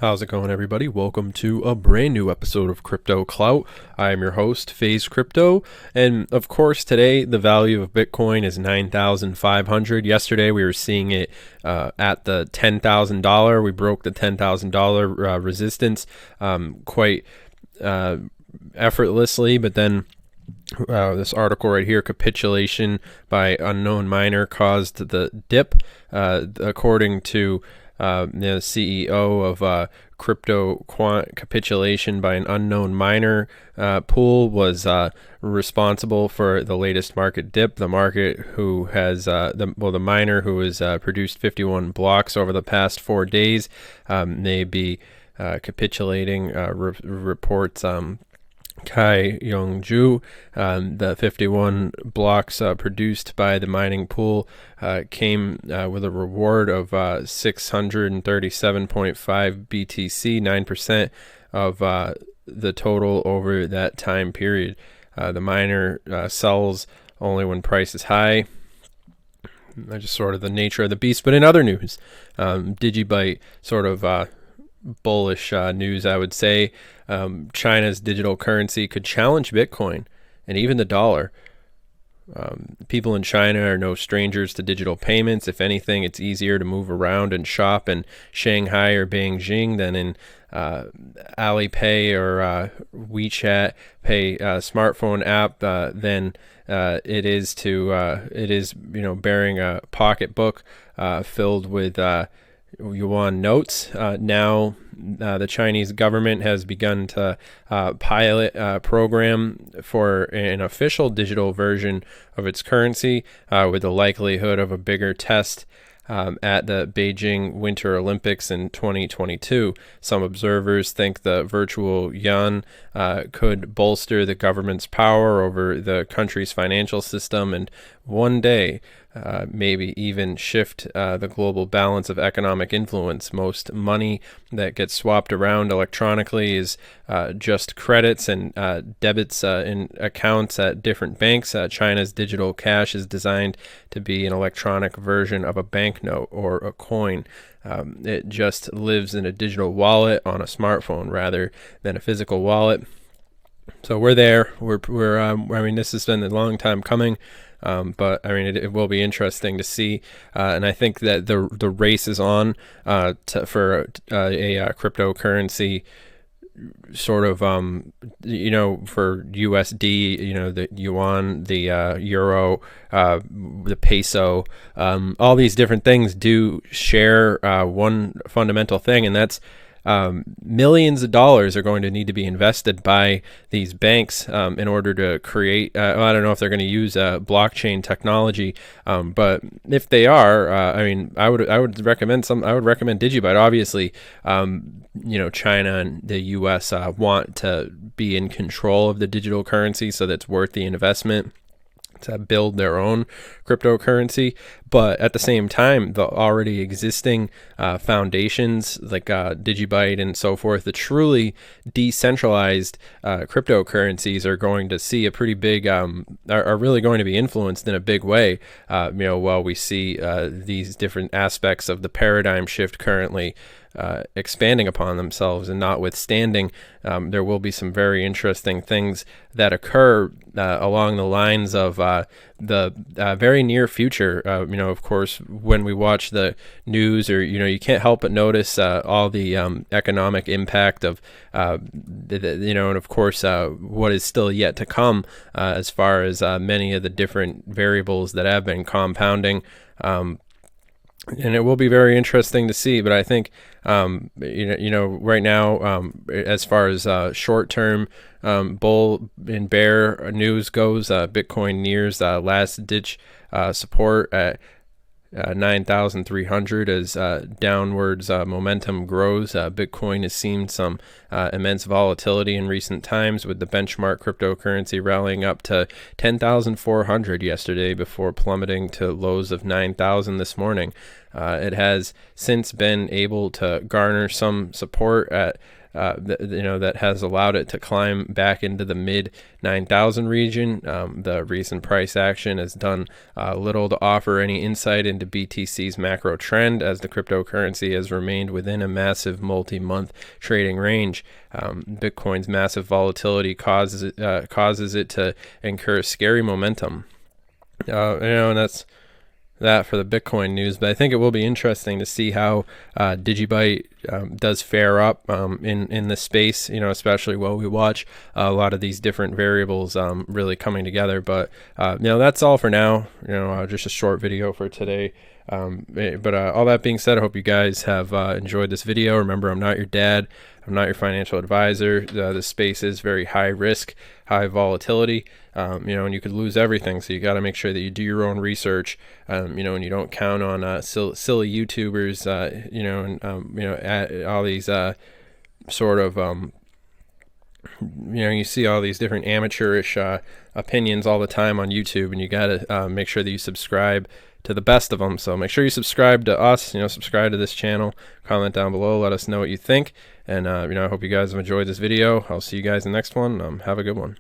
How's it going, everybody? Welcome to a brand new episode of Crypto Clout. I am your host, FaZe Crypto, and of course today the value of Bitcoin is $9,500. Yesterday we were seeing it at the $10,000. We broke the $10,000 resistance quite effortlessly, but then this article right here, capitulation by unknown miner caused the dip, according to the CEO of crypto quant. Capitulation by an unknown miner pool was responsible for the latest market dip. The market who has the miner who has produced 51 blocks over the past 4 days may be capitulating, reports Kai Yongju. The 51 blocks produced by the mining pool came with a reward of 637.5 BTC, 9% of the total over that time period. The miner sells only when price is high. Just sort of the nature of the beast. But in other news, DigiByte sort of bullish news, I would say. China's digital currency could challenge Bitcoin and even the dollar. People in China are no strangers to digital payments. If anything, it's easier to move around and shop in Shanghai or Beijing than in Alipay or WeChat Pay smartphone app than it is bearing a pocketbook filled with yuan notes. Now the Chinese government has begun to pilot a program for an official digital version of its currency, with the likelihood of a bigger test at the Beijing Winter Olympics in 2022. Some observers think the virtual yuan could bolster the government's power over the country's financial system and one day maybe even shift the global balance of economic influence. Most money that gets swapped around electronically is just credits and debits in accounts at different banks. China's digital cash is designed to be an electronic version of a banknote or a coin. It just lives in a digital wallet on a smartphone rather than a physical wallet. So we're there. This has been a long time coming. But I mean, it will be interesting to see, and I think that the race is on for a cryptocurrency sort of for USD, the yuan, the euro, the peso, all these different things do share one fundamental thing, and that's millions of dollars are going to need to be invested by these banks in order to create. I don't know if they're going to use blockchain technology, but if they are, I would recommend DigiByte. Obviously, China and the U.S. Want to be in control of the digital currency, so that's worth the investment to build their own cryptocurrency. But at the same time, the already existing foundations like DigiByte and so forth, the truly decentralized cryptocurrencies are going to see a pretty big, are really going to be influenced in a big way, while we see these different aspects of the paradigm shift currently expanding upon themselves. And notwithstanding, there will be some very interesting things that occur along the lines of the very near future. Of course, when we watch the news, or you can't help but notice all the economic impact of and of course what is still yet to come as far as many of the different variables that have been compounding. And it will be very interesting to see. But I think, right now, as far as short-term bull and bear news goes, Bitcoin nears last ditch support at 9,300 as downwards momentum grows. Bitcoin has seen some immense volatility in recent times, with the benchmark cryptocurrency rallying up to 10,400 yesterday before plummeting to lows of 9,000 this morning. It has since been able to garner some support at that has allowed it to climb back into the mid 9,000 region. The recent price action has done little to offer any insight into BTC's macro trend, as the cryptocurrency has remained within a massive multi-month trading range. Bitcoin's massive volatility causes it to incur scary momentum. And that's that for the Bitcoin news. But I think it will be interesting to see how DigiByte does fare up in this space, especially while we watch a lot of these different variables really coming together. But that's all for now. Just a short video for today. But all that being said, I hope you guys have enjoyed this video. Remember, I'm not your dad. I'm not your financial advisor. The space is very high risk, high volatility, and you could lose everything. So you got to make sure that you do your own research, and you don't count on silly YouTubers, all these sort of, you see all these different amateurish opinions all the time on YouTube, and you got to make sure that you subscribe to the best of them. So make sure you subscribe to us, subscribe to this channel, comment down below, let us know what you think. And, I hope you guys have enjoyed this video. I'll see you guys in the next one. Have a good one.